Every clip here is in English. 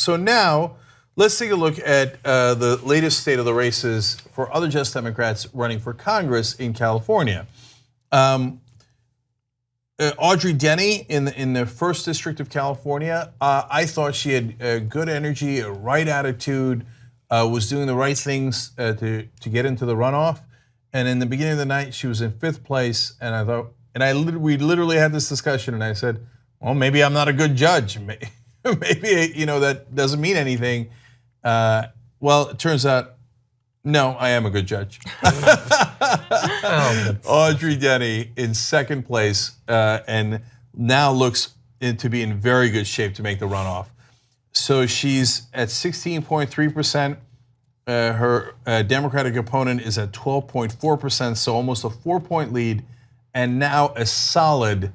So now, let's take a look at the latest state of the races for other Just Democrats running for Congress in California. Audrey Denny in the 1st District of California, I thought she had good energy, a right attitude, was doing the right things to get into the runoff. And in the beginning of the night, she was in 5th place, and I thought, we literally had this discussion, and I said, well, maybe I'm not a good judge. Maybe that doesn't mean anything. Well, it turns out, no, I am a good judge. Audrey Denny in 2nd place, and now looks to be in very good shape to make the runoff. So she's at 16.3%. Her Democratic opponent is at 12.4%, so almost a 4-point lead, and now a solid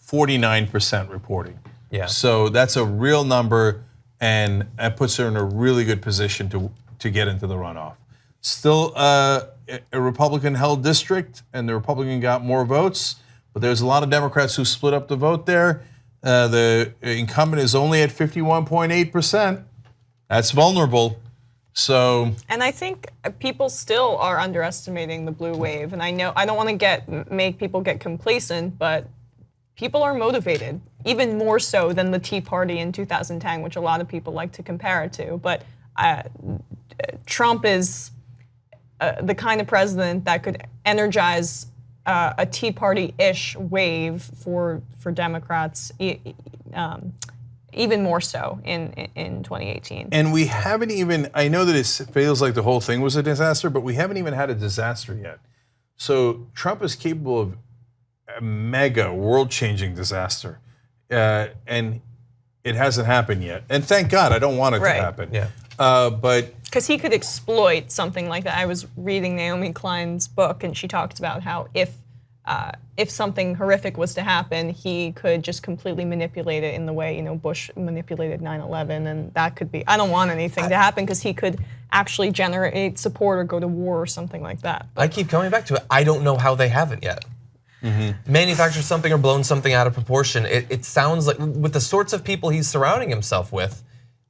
49% reporting. Yeah. So that's a real number, and that puts her in a really good position to get into the runoff. Still a Republican-held district, and the Republican got more votes, but there's a lot of Democrats who split up the vote there. The incumbent is only at 51.8%. That's vulnerable. So, and I think people still are underestimating the blue wave, and I know I don't want to make people get complacent, but people are motivated, even more so than the Tea Party in 2010, which a lot of people like to compare it to. But Trump is the kind of president that could energize a Tea Party-ish wave for Democrats, even more so in 2018. And we haven't even, I know that it feels like the whole thing was a disaster, but we haven't even had a disaster yet. So Trump is capable of a mega world-changing disaster, and it hasn't happened yet. And thank God, I don't want it to happen. Yeah. But because he could exploit something like that. I was reading Naomi Klein's book, and she talked about how if something horrific was to happen, he could just completely manipulate it in the way Bush manipulated 9/11, and that could be. I don't want anything to happen because he could actually generate support or go to war or something like that. I keep coming back to it. I don't know how they haven't yet. Manufacture something or blown something out of proportion. It sounds like, with the sorts of people he's surrounding himself with,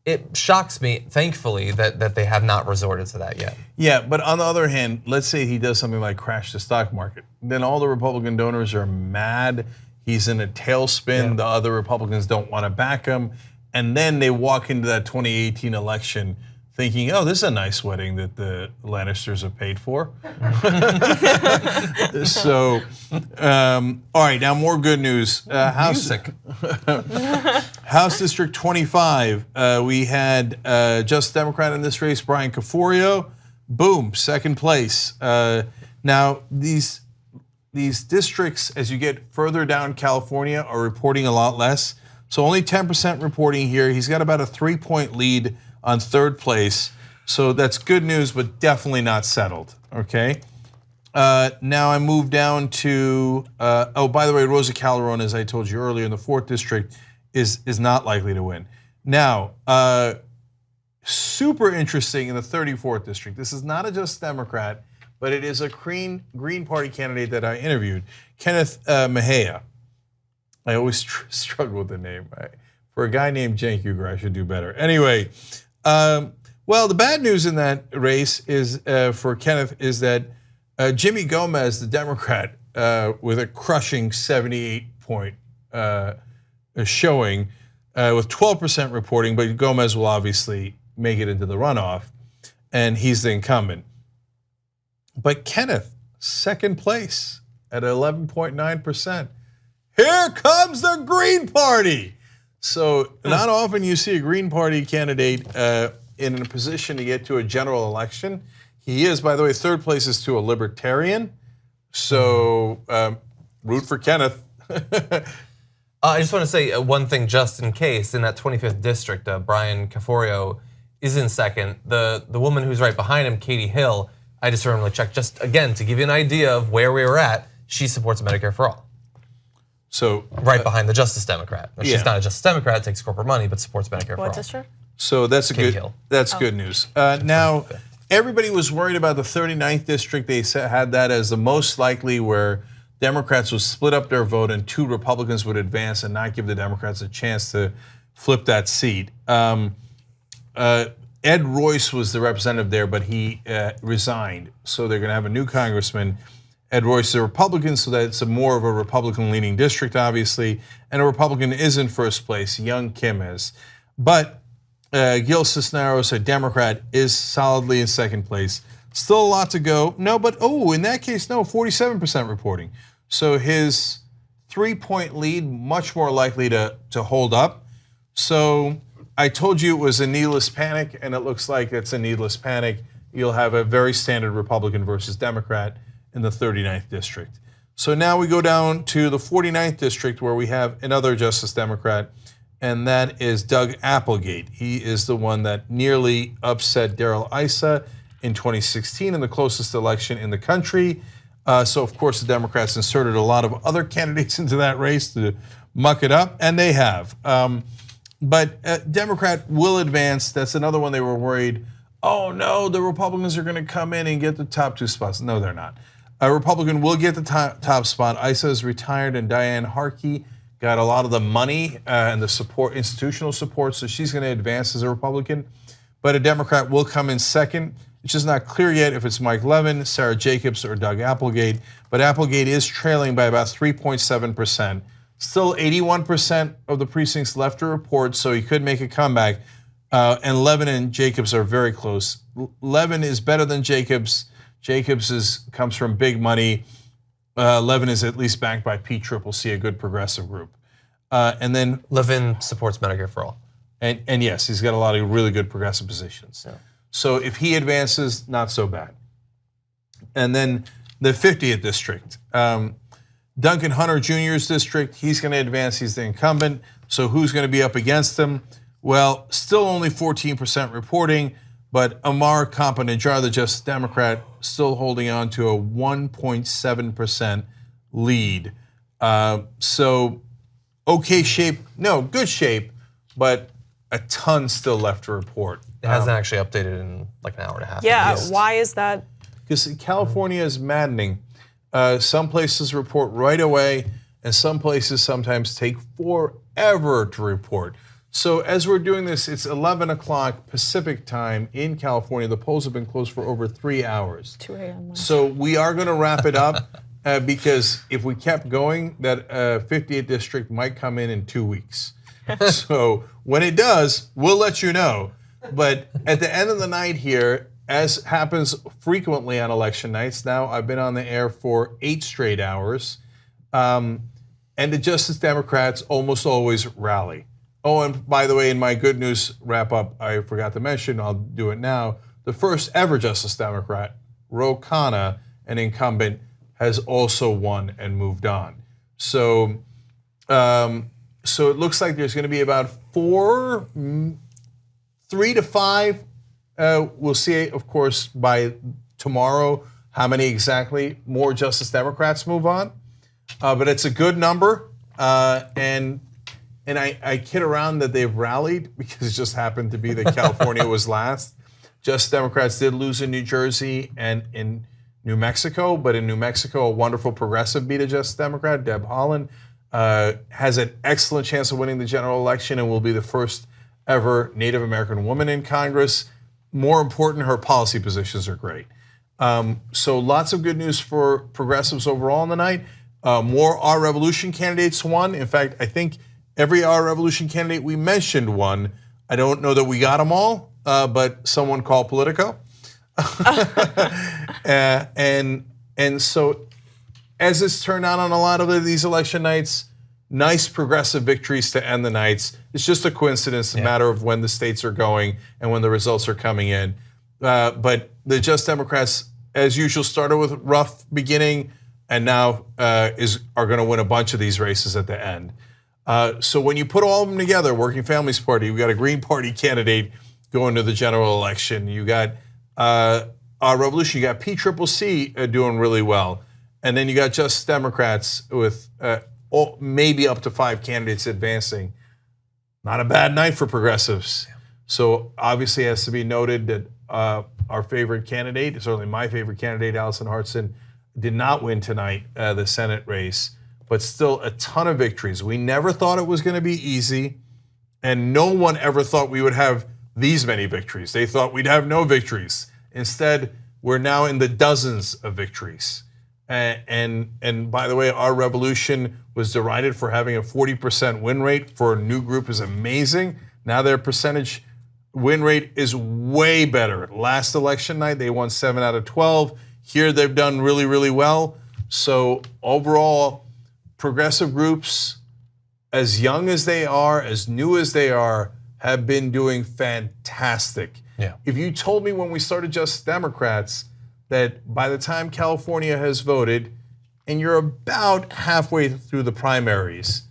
it shocks me, thankfully, that they have not resorted to that yet. Yeah, but on the other hand, let's say he does something like crash the stock market. Then all the Republican donors are mad. He's in a tailspin. The other Republicans don't want to back him. And then they walk into that 2018 election thinking, oh, this is a nice wedding that the Lannisters have paid for. So, all right, now more good news. Music. House District 25, we had Just Democrat in this race, Brian Caforio, boom, 2nd place. Now, these districts, as you get further down California, are reporting a lot less. So only 10% reporting here. He's got about a 3-point lead on 3rd place. So that's good news, but definitely not settled, okay? Now I move down to, oh, by the way, Rosa Calderon, as I told you earlier, in the 4th district is not likely to win. Now, super interesting in the 34th district. This is not a Just Democrat, but it is a Green Party candidate that I interviewed, Kenneth Mejia. I always struggle with the name. For a guy named Cenk Uygur, I should do better. Anyway, well, the bad news in that race is for Kenneth is that Jimmy Gomez, the Democrat, with a crushing 78-point showing, with 12% reporting, but Gomez will obviously make it into the runoff, and he's the incumbent. But Kenneth, 2nd place at 11.9%. Here comes the Green Party. So not often you see a Green Party candidate in a position to get to a general election. He is, by the way, 3rd place is to a Libertarian. So root for Kenneth. I just want to say one thing just in case. In that 25th district, Brian Caforio is in 2nd. The woman who's right behind him, Katie Hill, I just randomly checked just again to give you an idea of where we were at. She supports Medicare for all. So right behind the Justice Democrat. She's not a Justice Democrat, takes corporate money, but supports Medicare for all. What district? So that's good news. Now, everybody was worried about the 39th district. They had that as the most likely where Democrats would split up their vote and 2 Republicans would advance and not give the Democrats a chance to flip that seat. Ed Royce was the representative there, but he resigned. So they're going to have a new congressman. Ed Royce is a Republican, so that's more of a Republican-leaning district, obviously. And a Republican is in first place. Young Kim is. But Gil Cisneros, a Democrat, is solidly in second place. Still a lot to go. No, but in that case, no, 47% reporting. So his 3-point lead, much more likely to hold up. So I told you it was a needless panic, and it looks like it's a needless panic. You'll have a very standard Republican versus Democrat in the 39th district. So now we go down to the 49th district where we have another Justice Democrat, and that is Doug Applegate. He is the one that nearly upset Darrell Issa in 2016 in the closest election in the country. So of course the Democrats inserted a lot of other candidates into that race to muck it up, and they have. But Democrat will advance. That's another one they were worried, oh no, the Republicans are going to come in and get the top 2 spots. No, they're not. A Republican will get the top spot. Issa is retired, and Diane Harkey got a lot of the money and the support, institutional support, so she's going to advance as a Republican. But a Democrat will come in second. It's just not clear yet if it's Mike Levin, Sarah Jacobs, or Doug Applegate. But Applegate is trailing by about 3.7%. Still 81% of the precincts left to report, so he could make a comeback. And Levin and Jacobs are very close. Levin is better than Jacobs. Jacobs comes from big money. Levin is at least backed by PCCC, a good progressive group. And then Levin supports Medicare for all. And yes, he's got a lot of really good progressive positions. Yeah. So if he advances, not so bad. And then the 50th district, Duncan Hunter Jr.'s district, he's going to advance. He's the incumbent. So who's going to be up against him? Well, still only 14% reporting, but Amar Kampa-Najjar, the Justice Democrat, still holding on to a 1.7% lead. So okay shape, no, good shape, but a ton still left to report. It hasn't actually updated in like an hour and a half. Yeah, why is that? Because California is maddening. Some places report right away, and some places sometimes take forever to report. So as we're doing this, it's 11 o'clock Pacific time in California. The polls have been closed for over 3 hours. 2 a.m. So we are going to wrap it up because if we kept going, that 50th district might come in 2 weeks. So when it does, we'll let you know. But at the end of the night here, as happens frequently on election nights, now I've been on the air for 8 straight hours, and the Justice Democrats almost always rally. Oh, and by the way, in my good news wrap-up, I forgot to mention, I'll do it now, the first ever Justice Democrat, Ro Khanna, an incumbent, has also won and moved on. So it looks like there's going to be about 3 to 5. We'll see, of course, by tomorrow how many exactly more Justice Democrats move on. But it's a good number. And I kid around that they've rallied because it just happened to be that California was last. Justice Democrats did lose in New Jersey and in New Mexico, but in New Mexico, a wonderful progressive beat a Justice Democrat, Deb Haaland, has an excellent chance of winning the general election and will be the first ever Native American woman in Congress. More important, her policy positions are great. So lots of good news for progressives overall in the night. More Our Revolution candidates won. In fact, I think every Our Revolution candidate we mentioned won. I don't know that we got them all, but someone called Politico. And so as it's turned out on a lot of these election nights, nice progressive victories to end the nights. It's just a coincidence, a matter of when the states are going and when the results are coming in. But the Just Democrats, as usual, started with a rough beginning and now are going to win a bunch of these races at the end. So when you put all of them together, Working Families Party, you got a Green Party candidate going to the general election. You got Our Revolution, you got PCCC doing really well. And then you got Justice Democrats with maybe up to 5 candidates advancing. Not a bad night for progressives. So obviously it has to be noted that our favorite candidate, certainly my favorite candidate, Allison Hartson, did not win tonight, the Senate race, but still a ton of victories. We never thought it was going to be easy, and no one ever thought we would have these many victories. They thought we'd have no victories. Instead, we're now in the dozens of victories. And by the way, our revolution was derided for having a 40% win rate for a new group is amazing. Now their percentage win rate is way better. Last election night, they won 7 out of 12. Here, they've done really, really well. So overall, progressive groups, as young as they are, as new as they are, have been doing fantastic. Yeah. If you told me when we started Just Democrats that by the time California has voted, and you're about halfway through the primaries,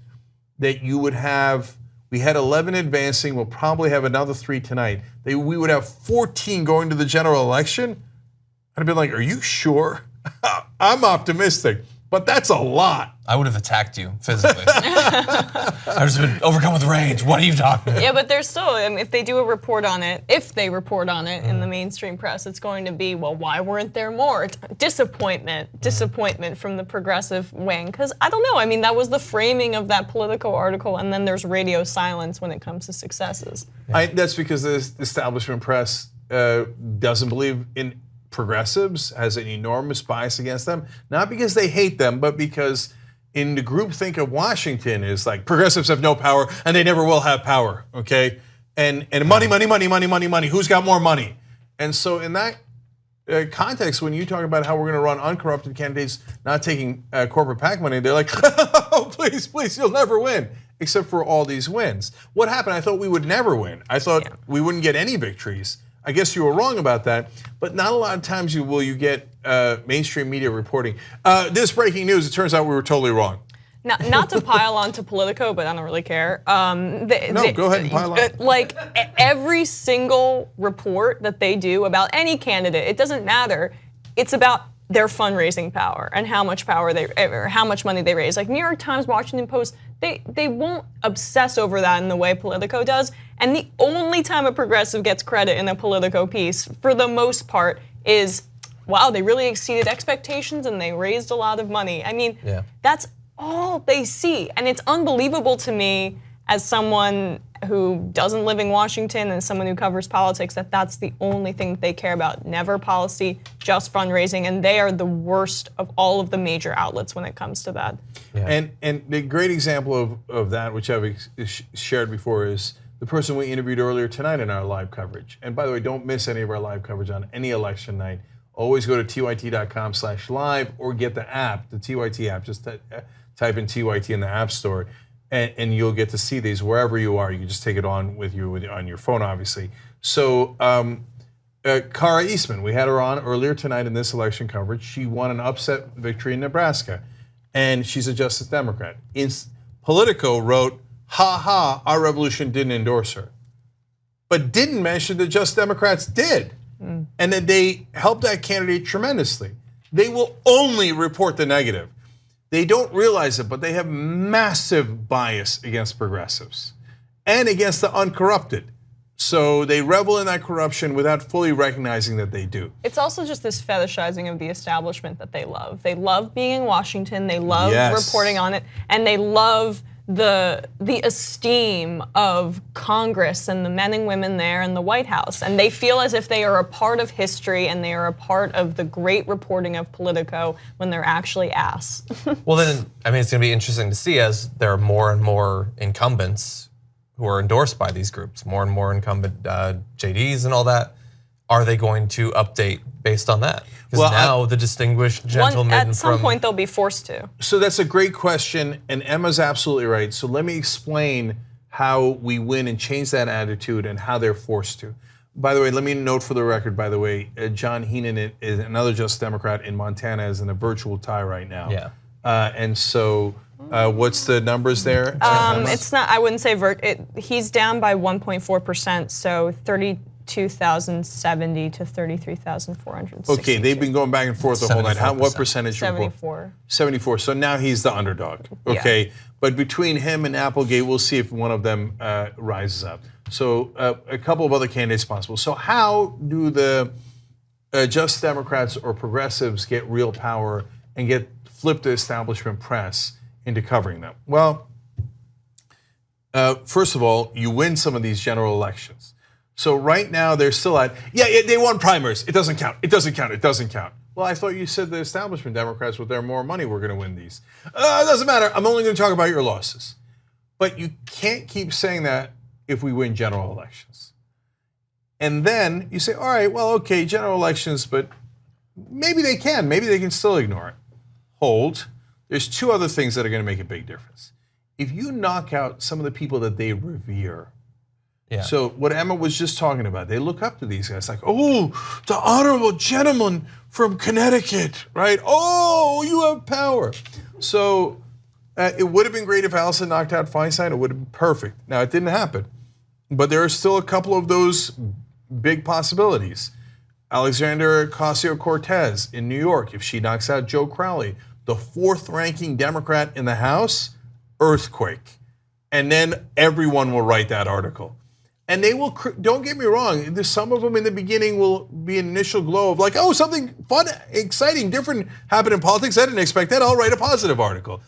that you would have, we had 11 advancing, we'll probably have another 3 tonight, we would have 14 going to the general election, I'd have been like, are you sure? I'm optimistic, but that's a lot. I would have attacked you physically. I've just been overcome with rage. What are you talking about? Yeah, but there's still, I mean, if they do a report on it, if they report on it in the mainstream press, it's going to be, well, why weren't there more? It's disappointment from the progressive wing. Because I don't know, I mean, that was the framing of that Politico article, and then there's radio silence when it comes to successes. That's because the establishment press doesn't believe in progressives, has an enormous bias against them, not because they hate them, but because in the groupthink of Washington is like progressives have no power and they never will have power, okay? And money, who's got more money? And so in that context, when you talk about how we're gonna run uncorrupted candidates not taking corporate PAC money, they're like, oh, please, you'll never win, except for all these wins. What happened? I thought we would never win. I thought we wouldn't get any victories. I guess you were wrong about that, but not a lot of times will you get mainstream media reporting. This breaking news, it turns out we were totally wrong. Not to pile on to Politico, but I don't really care. Go ahead and pile on. Like every single report that they do about any candidate, it doesn't matter. It's about their fundraising power and how much money they raise. Like New York Times, Washington Post, they won't obsess over that in the way Politico does. And the only time a progressive gets credit in a Politico piece, for the most part, is, wow, they really exceeded expectations and they raised a lot of money. I mean, that's all they see. And it's unbelievable to me as someone who doesn't live in Washington and someone who covers politics that that's the only thing that they care about. Never policy, just fundraising, and they are the worst of all of the major outlets when it comes to that. Yeah. And the great example of that, which I've shared before, is the person we interviewed earlier tonight in our live coverage. And by the way, don't miss any of our live coverage on any election night. Always go to tyt.com/live or get the app, the TYT app. Just type in TYT in the App Store. And you'll get to see these wherever you are. You can just take it on with you on your phone, obviously. So Cara Eastman, we had her on earlier tonight in this election coverage. She won an upset victory in Nebraska, and she's a Justice Democrat. Politico wrote, ha ha, our revolution didn't endorse her, but didn't mention that Just Democrats did, and that they helped that candidate tremendously. They will only report the negative. They don't realize it, but they have massive bias against progressives and against the uncorrupted. So they revel in that corruption without fully recognizing that they do. It's also just this fetishizing of the establishment that they love. They love being in Washington, they love reporting on it, and they love the esteem of Congress and the men and women there in the White House. And they feel as if they are a part of history and they are a part of the great reporting of Politico when they're actually ass. Well then, I mean, it's gonna be interesting to see as there are more and more incumbents who are endorsed by these groups, more and more incumbent JDs and all that. Are they going to update based on that? Because now the distinguished gentleman at some point they'll be forced to. So that's a great question, and Emma's absolutely right. So let me explain how we win and change that attitude and how they're forced to. By the way, let me note for the record, by the way, John Heenan is another Just Democrat in Montana is in a virtual tie right now. Yeah. And so what's the numbers there? It's not, I wouldn't say, he's down by 1.4%, so 32,070 to 33,460. Okay, they've been going back and forth the whole night. What percentage? 74. 74. So now he's the underdog. Okay, Yeah. But between him and Applegate, we'll see if one of them rises up. So a couple of other candidates possible. So how do the Just Democrats or progressives get real power and flip the establishment press into covering them? Well, first of all, you win some of these general elections. So right now they're still at, they won primaries. It doesn't count. It doesn't count. It doesn't count. Well, I thought you said the establishment Democrats with their more money were going to win these. It doesn't matter. I'm only going to talk about your losses. But you can't keep saying that if we win general elections. And then you say, all right, well, okay, general elections, but maybe they can. Maybe they can still ignore it. Hold. There's two other things that are going to make a big difference. If you knock out some of the people that they revere, so what Emma was just talking about, they look up to these guys like, oh, the honorable gentleman from Connecticut, right? Oh, you have power. So it would have been great if Allison knocked out Feinstein. It would have been perfect. Now, it didn't happen. But there are still a couple of those big possibilities. Alexandria Ocasio-Cortez in New York, if she knocks out Joe Crowley, the fourth-ranking Democrat in the House, earthquake. And then everyone will write that article. And they will, don't get me wrong, there's some of them in the beginning will be an initial glow of like, oh, something fun, exciting, different happened in politics. I didn't expect that. I'll write a positive article.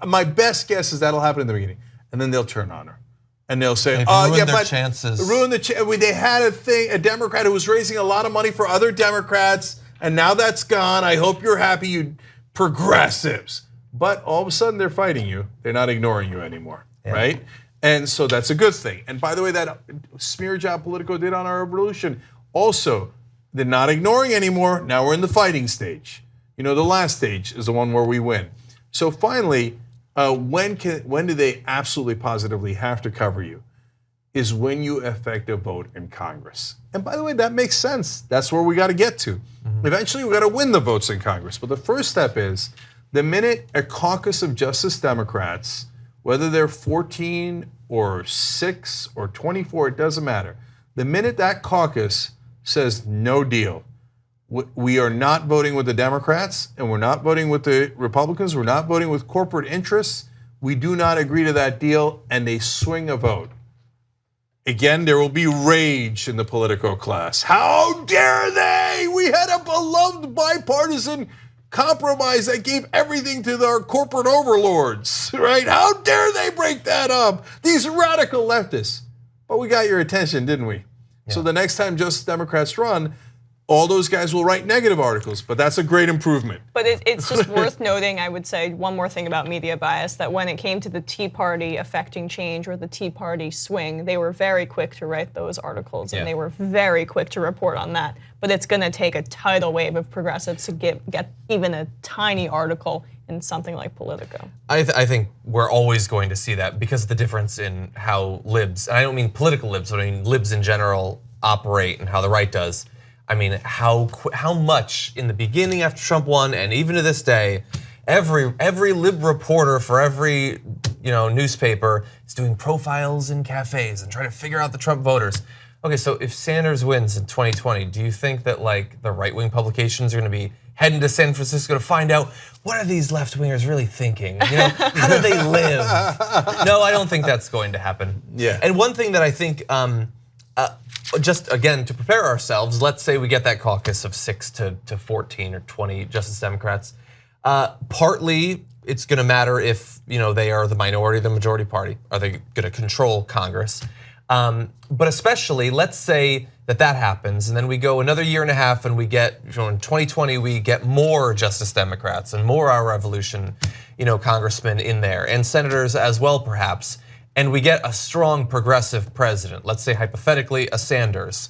My best guess is that'll happen in the beginning. And then they'll turn on her. And they'll say, chances. They had a Democrat who was raising a lot of money for other Democrats, and now that's gone. I hope you're happy, you progressives. But all of a sudden, they're fighting you. They're not ignoring you anymore, right? And so that's a good thing. And by the way, that smear job Politico did on our revolution, also, they're not ignoring anymore. Now we're in the fighting stage. You know, the last stage is the one where we win. So finally, when do they absolutely positively have to cover you? Is when you effect a vote in Congress. And by the way, that makes sense. That's where we got to get to. Mm-hmm. Eventually, we got to win the votes in Congress. But the first step is the minute a caucus of Justice Democrats, whether they're 14 or 6 or 24, it doesn't matter. The minute that caucus says no deal, we are not voting with the Democrats and we're not voting with the Republicans, we're not voting with corporate interests, we do not agree to that deal, and they swing a vote. Again, there will be rage in the political class. How dare they? We had a beloved bipartisan compromise that gave everything to our corporate overlords, right? How dare they break that up? These radical leftists. But we got your attention, didn't we? Yeah. So the next time Justice Democrats run, all those guys will write negative articles, but that's a great improvement. But it's just worth noting, I would say, one more thing about media bias, that when it came to the Tea Party affecting change or the Tea Party swing, they were very quick to write those articles, and they were very quick to report on that. But it's going to take a tidal wave of progressives to get even a tiny article in something like Politico. I think we're always going to see that because of the difference in how libs, and I don't mean political libs, but I mean libs in general operate and how the right does. I mean, how much in the beginning after Trump won, and even to this day, every lib reporter for every newspaper is doing profiles in cafes and trying to figure out the Trump voters. Okay, so if Sanders wins in 2020, do you think that like the right-wing publications are going to be heading to San Francisco to find out what are these left-wingers really thinking? How do they live? No, I don't think that's going to happen. Yeah. And one thing that I think. Just again, to prepare ourselves, let's say we get that caucus of 6 to 14 or 20 Justice Democrats. Partly, it's going to matter if they are the minority or the majority party. Are they going to control Congress? But especially, let's say that happens, and then we go another year and a half, and we get in 2020 we get more Justice Democrats and more our revolution, congressmen in there and senators as well, perhaps. And we get a strong progressive president, let's say hypothetically a Sanders.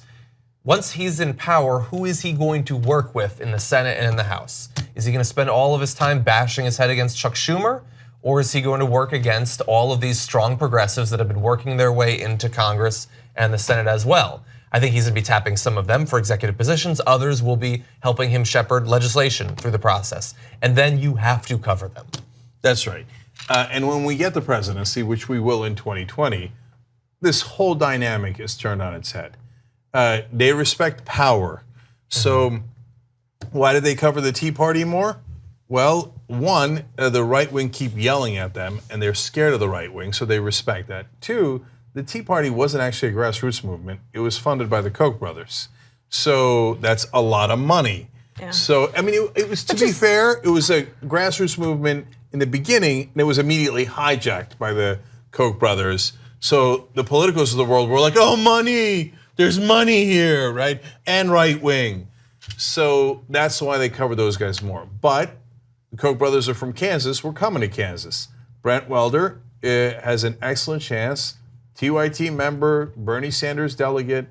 Once he's in power, who is he going to work with in the Senate and in the House? Is he going to spend all of his time bashing his head against Chuck Schumer? Or is he going to work against all of these strong progressives that have been working their way into Congress and the Senate as well? I think he's going to be tapping some of them for executive positions. Others will be helping him shepherd legislation through the process. And then you have to cover them. That's right. And when we get the presidency, which we will in 2020, this whole dynamic is turned on its head. They respect power. So why do they cover the Tea Party more? Well, one, the right wing keep yelling at them and they're scared of the right wing, so they respect that. Two, the Tea Party wasn't actually a grassroots movement. It was funded by the Koch brothers. So that's a lot of money. Yeah. So, I mean, it was, to be fair, it was a grassroots movement in the beginning, and it was immediately hijacked by the Koch brothers. So the politicos of the world were like, oh, money. There's money here, right? And right wing. So that's why they cover those guys more. But the Koch brothers are from Kansas. We're coming to Kansas. Brent Welder has an excellent chance. TYT member, Bernie Sanders delegate,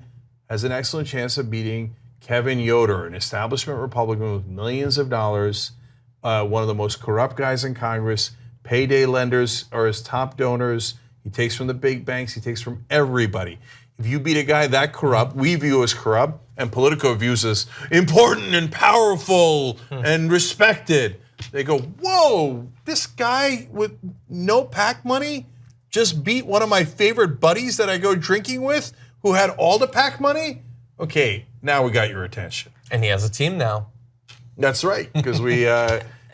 has an excellent chance of beating Kevin Yoder, an establishment Republican with millions of dollars, one of the most corrupt guys in Congress. Payday lenders are his top donors. He takes from the big banks. He takes from everybody. If you beat a guy that corrupt, we view as corrupt, and Politico views as important and powerful and respected. They go, whoa, this guy with no PAC money just beat one of my favorite buddies that I go drinking with who had all the PAC money? Okay, now we got your attention. And he has a team now. That's right, because we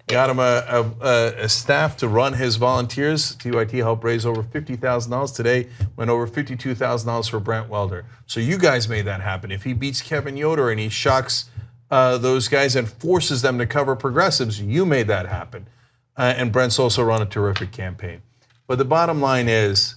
got him a staff to run his volunteers. TYT helped raise over $50,000. Today went over $52,000 for Brent Welder. So you guys made that happen. If he beats Kevin Yoder and he shocks those guys and forces them to cover progressives, you made that happen. And Brent's also run a terrific campaign. But the bottom line is,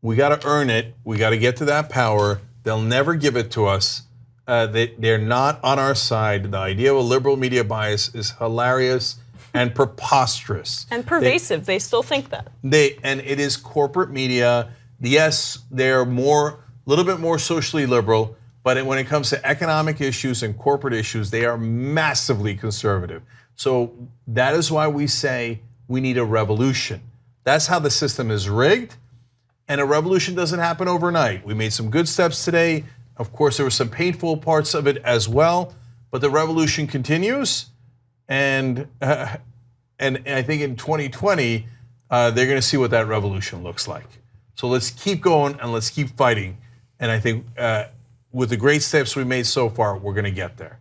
we got to earn it. We got to get to that power. They'll never give it to us. They're not on our side. The idea of a liberal media bias is hilarious and preposterous. And pervasive. They still think that. And it is corporate media. Yes, they're a little bit more socially liberal, but when it comes to economic issues and corporate issues, they are massively conservative. So that is why we say we need a revolution. That's how the system is rigged, and a revolution doesn't happen overnight. We made some good steps today. Of course, there were some painful parts of it as well, but the revolution continues, and I think in 2020, they're going to see what that revolution looks like. So let's keep going and let's keep fighting, and I think with the great steps we made so far, we're going to get there.